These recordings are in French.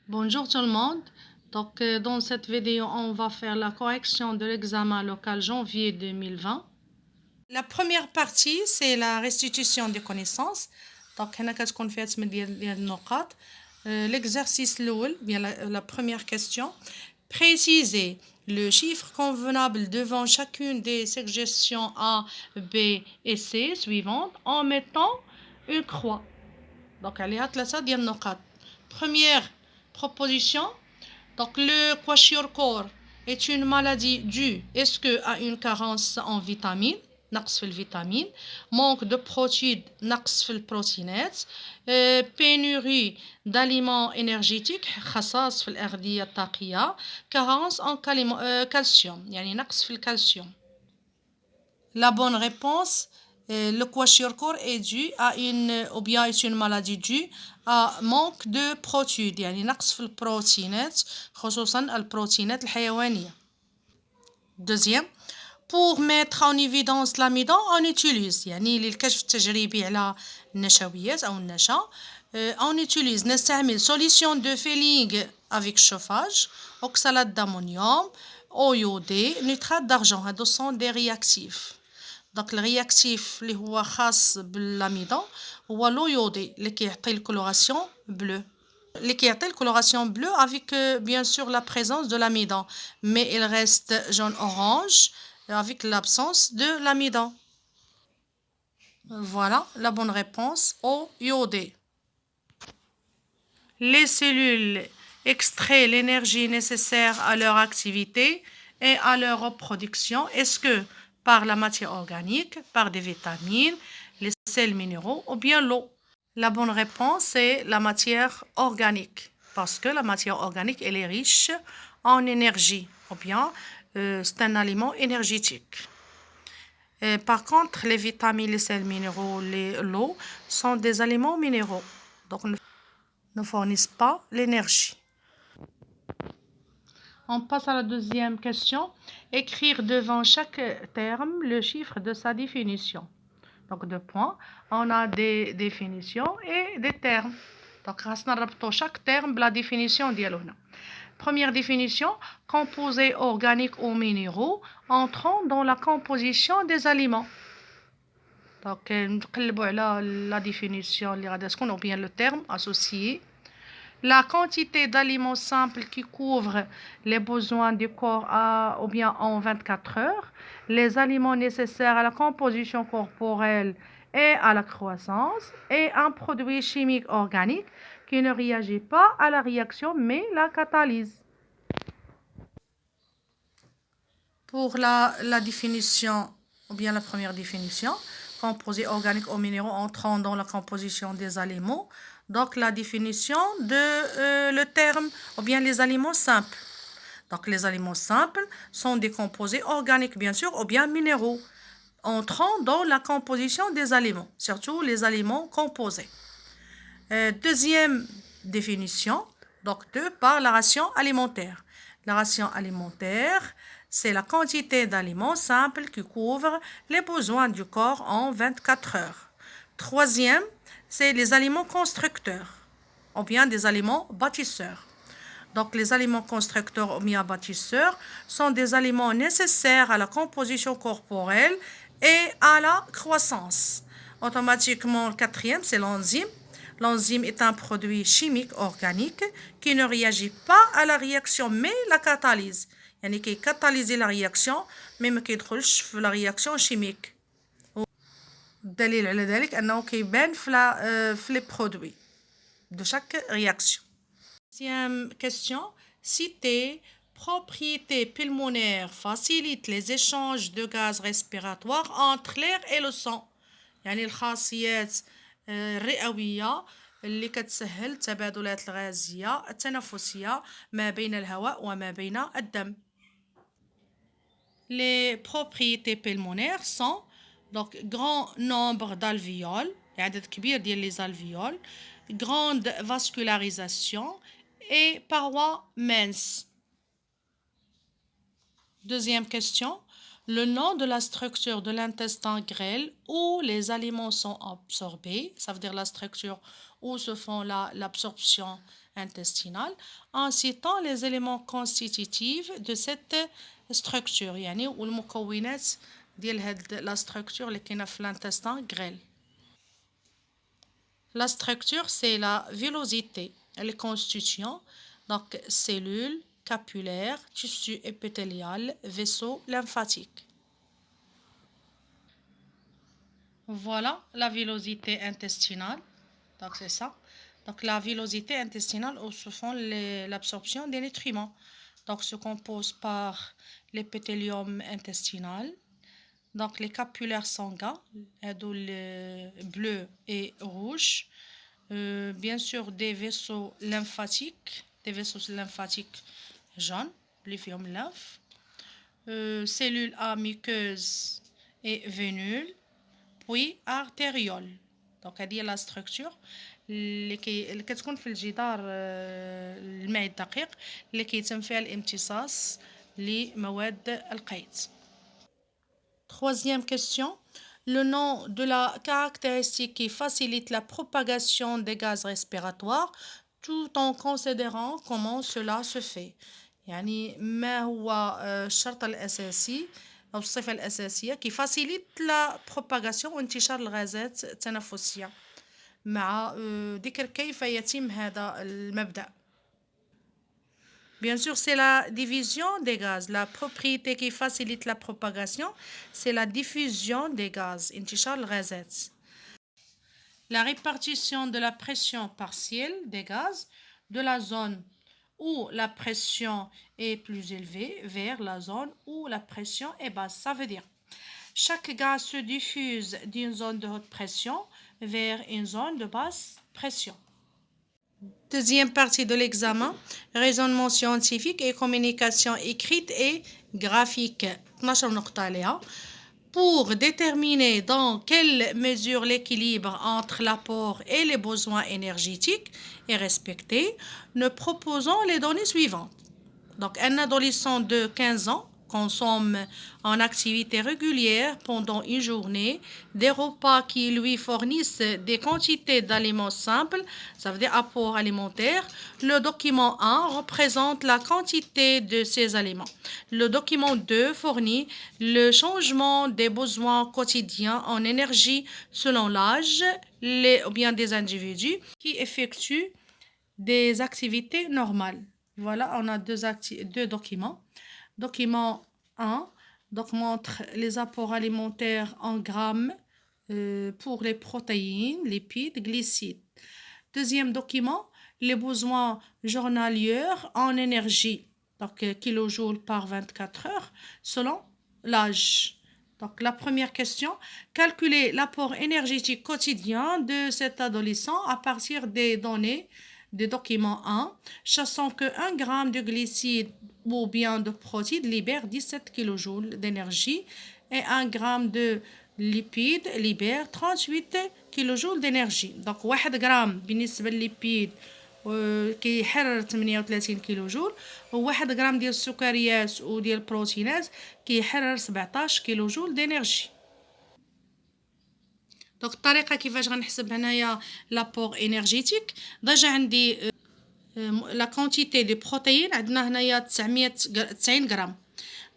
Bonjour tout le monde. Dans cette vidéo, on va faire la correction de l'examen local janvier 2020. La première partie, c'est la restitution des connaissances. هنا كتكون فيها تسمية ديال النقاط. L'exercice الأول, bien la première question. Précisez le chiffre convenable devant chacune des suggestions A, B et C suivantes en mettant une croix. Donc, عليها 3 ديال النقاط. Première proposition. Donc, le kwashiorkor est une maladie due, est-ce que à une carence en vitamines, نقص في الفيتامين, manque de protéines, نقص في البروتينات, pénurie d'aliments énergétiques, خصاص في الأغذية الطاقية, carence en calcium, يعني نقص في الكالسيوم. La bonne réponse, le kwashiorkor est dû à ou bien est une maladie due à manque de protéines, يعني نقص في البروتينات خصوصا البروتينات الحيوانية. Deuxième, pour mettre en évidence l'amidon, on utilise يعني للكشف التجريبي على النشويات أو النشا, on utilise نستعمل solution de Fehling avec chauffage, oxalate d'ammonium, eau iodée, nitrate d'argent. هادو sont des réactifs. Donc le réactif اللي هو خاص بالاميدون هو لو يودي اللي كيعطي الكولوراسيون بلو avec bien sûr la présence de l'amidon, mais il reste jaune orange avec l'absence de l'amidon. Voilà la bonne réponse, eau iodée. Les cellules extraient l'énergie nécessaire à leur activité et à leur reproduction. Est-ce que par la matière organique, par des vitamines, les sels minéraux ou bien l'eau? La bonne réponse est la matière organique, parce que la matière organique elle est riche en énergie, ou bien c'est un aliment énergétique. Par contre, les vitamines, les sels minéraux, l'eau sont des aliments minéraux, donc ne fournissent pas l'énergie. On passe à la deuxième question. Écrire devant chaque terme le chiffre de sa définition. Donc, 2 points. On a des définitions et des termes. Donc, chaque terme la définition ديالو هنا. Première définition, composés organiques ou minéraux entrant dans la composition des aliments. Donc, نقلبوا على la définition اللي غادي تكون ou bien le terme associé. La quantité d'aliments simples qui couvre les besoins du corps ou bien en 24 heures, les aliments nécessaires à la composition corporelle et à la croissance, et un produit chimique organique qui ne réagit pas à la réaction mais la catalyse. Pour la définition, ou bien la première définition, composés organiques ou minéraux entrant dans la composition des aliments. Donc, la définition de le terme, ou bien les aliments simples. Donc, les aliments simples sont des composés organiques, bien sûr, ou bien minéraux, entrant dans la composition des aliments, surtout les aliments composés. Deuxième définition, donc par la ration alimentaire. La ration alimentaire, c'est la quantité d'aliments simples qui couvre les besoins du corps en 24 heures. Troisième, c'est les aliments constructeurs, ou bien des aliments bâtisseurs. Donc, les aliments constructeurs ou bien bâtisseurs sont des aliments nécessaires à la composition corporelle et à la croissance. Automatiquement, le quatrième, c'est l'enzyme. L'enzyme est un produit chimique organique qui ne réagit pas à la réaction mais la catalyse. يعني كيكاتاليزي لا رياكسيون مي ما كيدخلش في لا رياكسيون شيميك. الدليل على ذلك انه كيبان في لي برودوي de chaque réaction. Deuxième question, citer propriétés pulmonaires facilitent les échanges de gaz respiratoires entre l'air et le sang. يعني الخاصيات الرئوية اللي كتسهل التبادلات الغازية التنفسية ما بين الهواء وما بين الدم. Les propriétés pulmonaires sont donc grand nombre d'alvéoles, عدد كبير ديال les alvéoles, grande vascularisation et parois minces. Deuxième question. le nom de la structure de l'intestin grêle où les aliments sont absorbés, ça veut dire la structure où se font l'absorption intestinale, en citant les éléments constitutifs de cette structure, يعني والمكونات ديال هاد la structure اللي كاينه في l'intestin grêle. La structure, c'est la villosité, les constituants, donc cellules, capillaires, tissu épithélial, vaisseau lymphatique. Voilà la villosité intestinale. Donc c'est ça. Donc la villosité intestinale où se font l'absorption des nutriments. Donc se compose par l'épithélium intestinal. Donc les capillaires sanguins, bleu et rouge. Bien sûr des vaisseaux lymphatiques jaunes, les lymphe. Cellules à muqueuses et vénules. puis artériole. Donc هذه لا ستركتور اللي كتكون في الجدار المائي الدقيق اللي كيتم فيها الامتصاص لمواد القيد. Troisième question. Le nom de la caractéristique qui facilite la propagation des gaz respiratoires tout en considérant comment cela se fait. يعني ما هو الشرط الأساسي أو الصفة الأساسية qui facilite la propagation وانتشار الغازات التنفسية مع ذكر كيف يتم هذا المبدأ. Bien sûr, c'est la division des gaz. La propriété qui facilite la propagation, c'est la diffusion des gaz. انتشار الغازات. La répartition de la pression partielle des gaz de la zone où la pression est plus élevée vers la zone où la pression est basse. Ça veut dire chaque gaz se diffuse d'une zone de haute pression vers une zone de basse pression. Deuxième partie de l'examen, raisonnement scientifique et communication écrite et graphique. 12 نقطة عليها. Pour déterminer dans quelle mesure l'équilibre entre l'apport et les besoins énergétiques est respecté, nous proposons les données suivantes. Donc, un adolescent de 15 ans consomme en activité régulière pendant une journée des repas qui lui fournissent des quantités d'aliments simples, ça veut dire apport alimentaire. Le document 1 représente la quantité de ces aliments. Le document 2 fournit le changement des besoins quotidiens en énergie selon l'âge ou bien des individus qui effectuent des activités normales. Voilà, on a deux documents. Document 1 donc, montre les apports alimentaires en grammes pour les protéines, lipides, glucides. Deuxième document, les besoins journaliers en énergie, donc kilojoules par 24 heures, selon l'âge. Donc, la première question, calculer l'apport énergétique quotidien de cet adolescent à partir des données du document 1, sachant que 1 gramme de glucides ou bien de protéines libère 17 kJ d'énergie et 1 gramme de lipides libère 38 kJ d'énergie. Donc 1 gramme بالنسبة للليبيد كيحرر 38 كيلوجول و1 غرام ديال السكريات وديال البروتينات كيحرر 17 كيلوجول دينيرجي. دونك الطريقه كيفاش غنحسب هنايا لابور انرجيتيك ديجا عندي لا كونتيتي دي بروتين عندنا هنايا 90 غرام.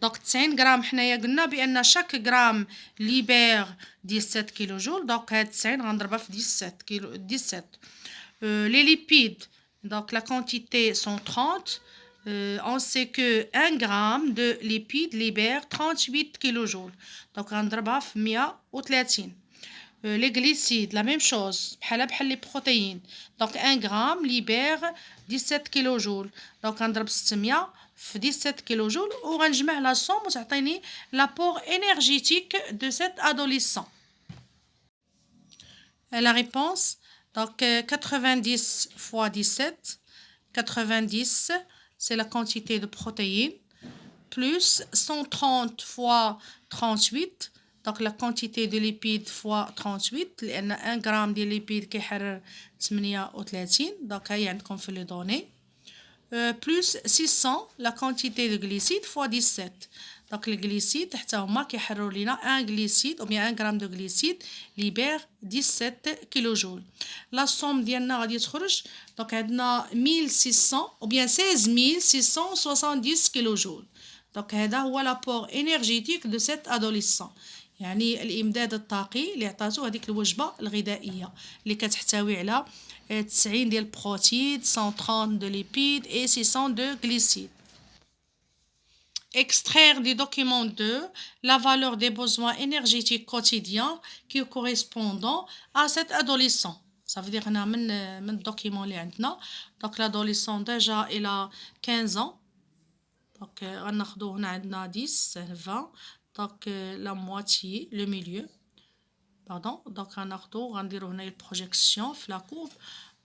دونك 90 غرام حنايا قلنا بان شاك غرام ليبير 17 كيلو جول. دونك هاد 90 غنضربها في 17 les lipides donc la quantité sont 30. On sait que 1 gramme de lipides libère 38 kJ. Donc غنضربها في 130. Les glucides, la même chose, بحال les protéines. Donc 1 gramme libère 17 kJ. Donc غنضرب 600 في 17 kJ وغنجمع la somme وتعطيني l'apport énergétique de cet adolescent. La réponse, donc 90 fois 17, 90 c'est la quantité de protéines, plus 130 fois 38, donc la quantité de lipides fois 38 لأن 1 gramme de lipides كيحرر 38. donc هي عندكم في les données. Plus 600 la quantité de glucides fois 17. Donc les glycides حتى هما كيحرروا لينا un glycide ou bien 1 gramme de glycide libère 17 كيلوجول. لا somme ديالنا غادي تخرج دونك عندنا 1600 ou bien 16670 كيلوجول. دونك هذا هو لابور انرجيتيك دو سيت ادوليسون، يعني الامداد الطاقي اللي عطاتو هذيك الوجبه الغذائيه اللي كتحتوي على 90 ديال البروتين، 130 de lipides et 600 de glucides. Extraire du document 2 la valeur des besoins énergétiques quotidiens qui correspondent à cet adolescent. Ça veut dire qu'on a من document اللي عندنا. Donc l'adolescent déjà il a 15 ans. Donc غناخدو هنا عندنا 10 20. Donc la moitié, le milieu. Pardon. Donc غناخدو غنديرو هنا البروجيكسيون في لا كورب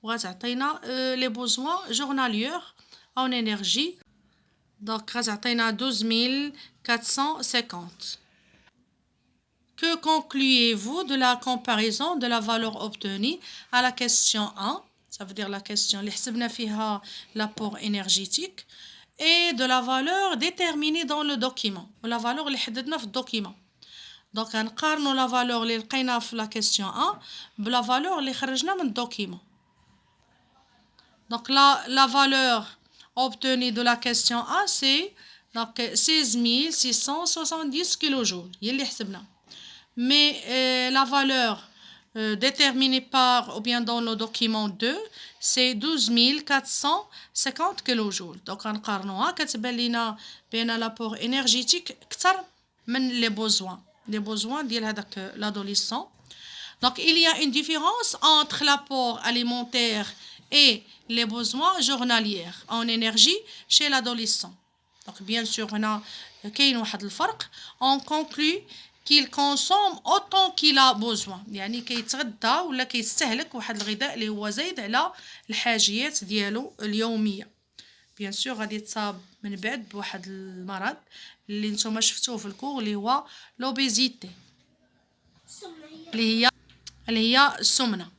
وغتعطينا les besoins journaliers en énergie. Donc, غتعطينا 12450. Que concluez-vous de la comparaison de la valeur obtenue à la question 1? Ça veut dire la question اللي حسبنا فيها l'apport énergétique et de la valeur déterminée dans le document. La valeur اللي حددنا في الدوكيمون. Donc, غنقارنوا la valeur اللي لقينا في la question 1 بلا valeur اللي خرجنا من الدوكيمون. Donc, la valeur obtenue de la question A, c'est donc 16670 kJ. Mais la valeur déterminée par ou bien dans le document 2, c'est 12450 kJ. Donc, on قارنوها كتبان لينا بين l'apport énergétique أكثر من les besoins ديال هذاك l'adolescent. Donc, il y a une différence entre l'apport alimentaire et les besoins journaliers en énergie chez l'adolescent. Donc, bien sûr, كاين واحد الفرق. On conclut qu'il consomme autant qu'il a besoin. يعني كيتغدى ولا كيستهلك واحد الغذاء اللي هو زايد على الحاجيات ديالو اليومية. bien sûr غادي يتصاب من بعد بواحد المرض اللي نتوما شفتوه في الكور اللي هو l'obésité. اللي هي السمنة.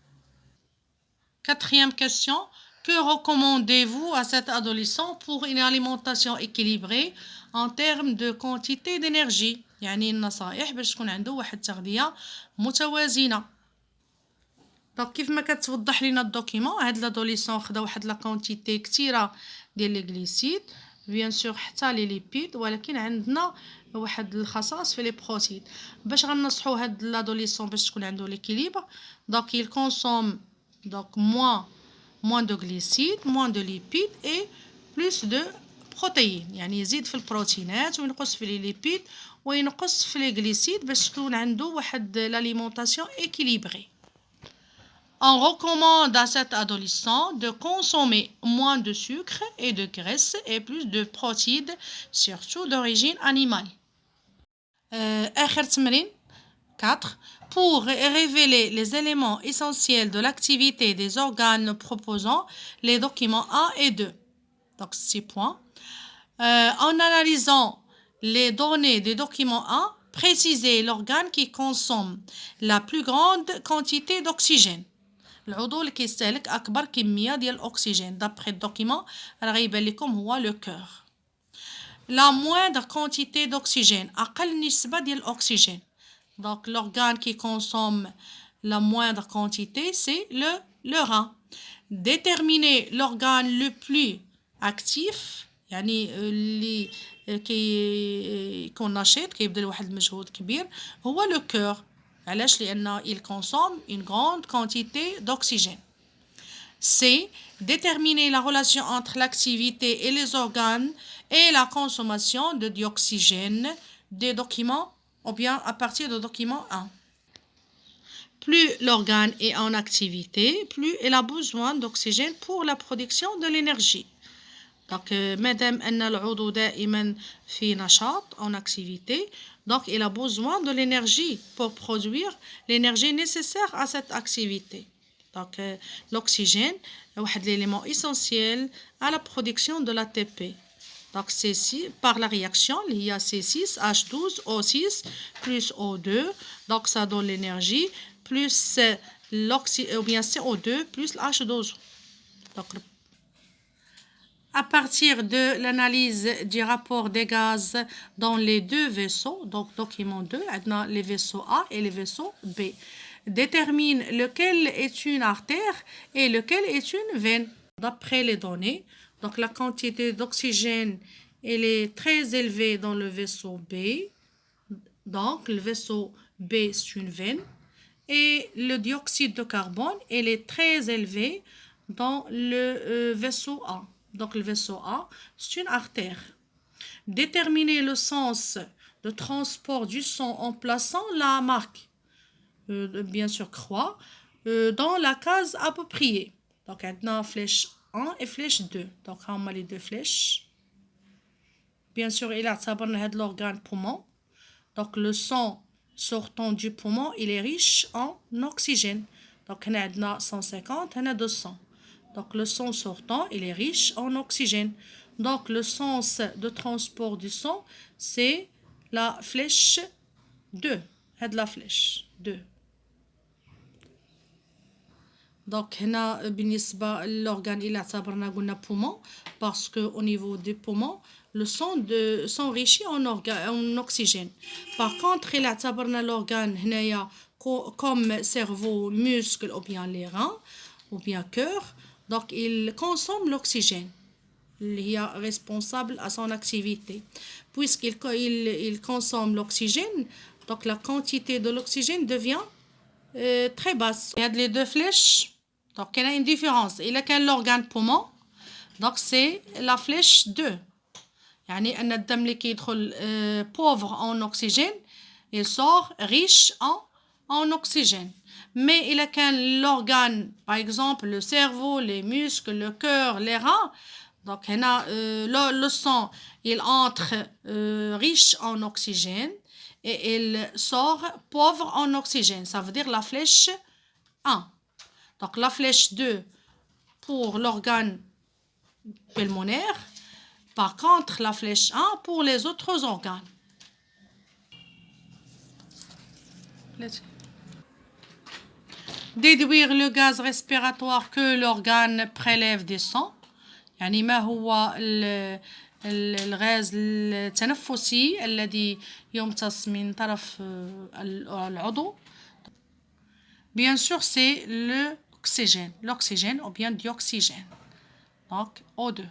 Quatrième question. Que recommandez-vous à cet adolescent pour une alimentation équilibrée en termes de quantité d'énergie؟ يعني النصائح باش تكون عنده واحد التغذية متوازنة. دونك كيف ما كتوضح لينا الدوكيمون هاد لادوليسون خدا واحد لا كونتيتي كثيره ديال لي غليسيد بيان سور حتى لي ليبيد، ولكن عندنا واحد الخصائص في لي بروتين. باش غنصحوا هاد لادوليسون باش تكون عنده ليكيليبر دونك il consomme donc moins de glucides, moins de lipides et plus de protéines. يعني يزيد في البروتينات وينقص في لي ليبيد وينقص في لي غليسيد باش تكون عنده واحد l'alimentation équilibrée. On recommande à cet adolescent de consommer moins de sucre et de graisse et plus de protéines, surtout d'origine animale. آخر تمرين 4. Pour révéler les éléments essentiels de l'activité des organes proposant les documents 1 et 2. Donc 6 points. En analysant les données des documents 1, précisez l'organe qui consomme la plus grande quantité d'oxygène. العضو اللي كيستهلك أكبر كمية ديال الأكسجين. D'après le document راه غيبان لكم هو le cœur. La moindre quantité d'oxygène. أقل نسبة ديال الأكسجين. Donc l'organe qui consomme la moindre quantité c'est le rein. Déterminer l'organe le plus actif يعني اللي كيكون نشيط كيبذل واحد المجهود كبير هو le cœur. علاش؟ لأن il consomme une grande quantité d'oxygène. C. Déterminer la relation entre l'activité et les organes et la consommation d'oxygène des documents ou bien à partir du document 1. Plus l'organe est en activité, plus il a besoin d'oxygène pour la production de l'énergie. Donc, madame أن العضو دائما في نشاط en activité, donc il a besoin de l'énergie pour produire l'énergie nécessaire à cette activité. Donc, l'oxygène est un élément essentiel à la production de l'ATP. Donc, C6, par la réaction, il y a C6H12O6 plus O2. Donc, ça donne l'énergie plus ou bien CO2 plus H2O. Donc, à partir de l'analyse du rapport des gaz dans les deux vaisseaux, donc document 2, les vaisseaux A et les vaisseaux B. Détermine lequel est une artère et lequel est une veine. D'après les données, donc la quantité d'oxygène elle est très élevée dans le vaisseau B. Donc le vaisseau B c'est une veine. Et le dioxyde de carbone elle est très élevé dans le vaisseau A. Donc le vaisseau A, c'est une artère. Déterminer le sens de transport du sang en plaçant la marque, bien sûr croix, dans la case appropriée. Donc maintenant flèche 1 et flèche 2. Donc on a les deux flèches. Bien sûr, il a l'organe poumon. Donc le sang sortant du poumon, il est riche en oxygène. Donc on a 150, on a 200. Donc le sang sortant, il est riche en oxygène. Donc le sens de transport du sang, c'est la flèche 2. C'est la flèche 2. Donc هنا بالنسبة l'organe il اعتبرنا قلنا poumon parce que au niveau des poumons le sang s'enrichit en oxygène. Par contre il اعتبرنا l'organe هنايا comme cerveau, muscle ou bien les reins ou bien cœur. Donc il consomme l'oxygène. Il est responsable à son activité. Puisqu'il consomme l'oxygène, donc la quantité de l'oxygène devient très basse. Il y a les deux flèches. Donc il y a une différence. Il y a l'organe poumon. Donc c'est la flèche 2. يعني أن الدم اللي كيدخل pauvre en oxygène, il sort riche en oxygène. Mais il y a l'organe, par exemple le cerveau, les muscles, le cœur, les reins. Donc le sang, il entre riche en oxygène et il sort pauvre en oxygène. Ça veut dire la flèche 1. Donc la flèche 2 pour l'organe pulmonaire. Par contre, la flèche 1 pour les autres organes. Déduire le gaz respiratoire que l'organe prélève des sangs. يعني ما هو الغاز التنفسي الذي يمتص من طرف العضو. Bien sûr, c'est l'oxygène ou bien dioxygène. Donc, O2.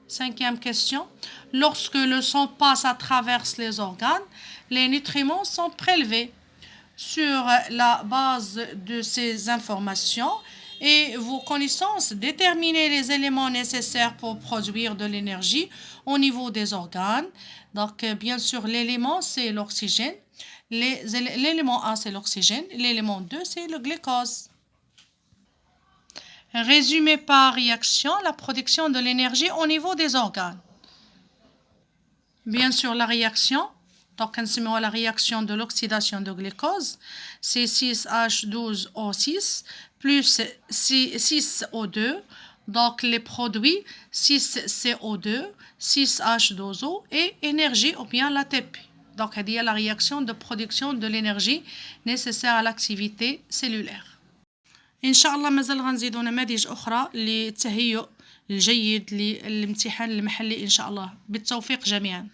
Cinquième question. Lorsque le sang passe à travers les organes, les nutriments sont prélevés. Sur la base de ces informations et vos connaissances, déterminez les éléments nécessaires pour produire de l'énergie au niveau des organes. Donc, bien sûr, l'élément, c'est l'oxygène. L'élément A, c'est l'oxygène. L'élément 2, c'est le glucose. Résumez par réaction la production de l'énergie au niveau des organes. Bien sûr, la réaction, donc on la réaction de l'oxydation de glucose, c'est 6H12O6 plus 6O2. Donc les produits 6CO2, 6H2O et énergie ou bien l'ATP. Donc il y a la réaction de production de l'énergie nécessaire à l'activité cellulaire. إن شاء الله مازال غنزيدو نماذج أخرى للتهيؤ الجيد للامتحان المحلي إن شاء الله. بالتوفيق جميعا.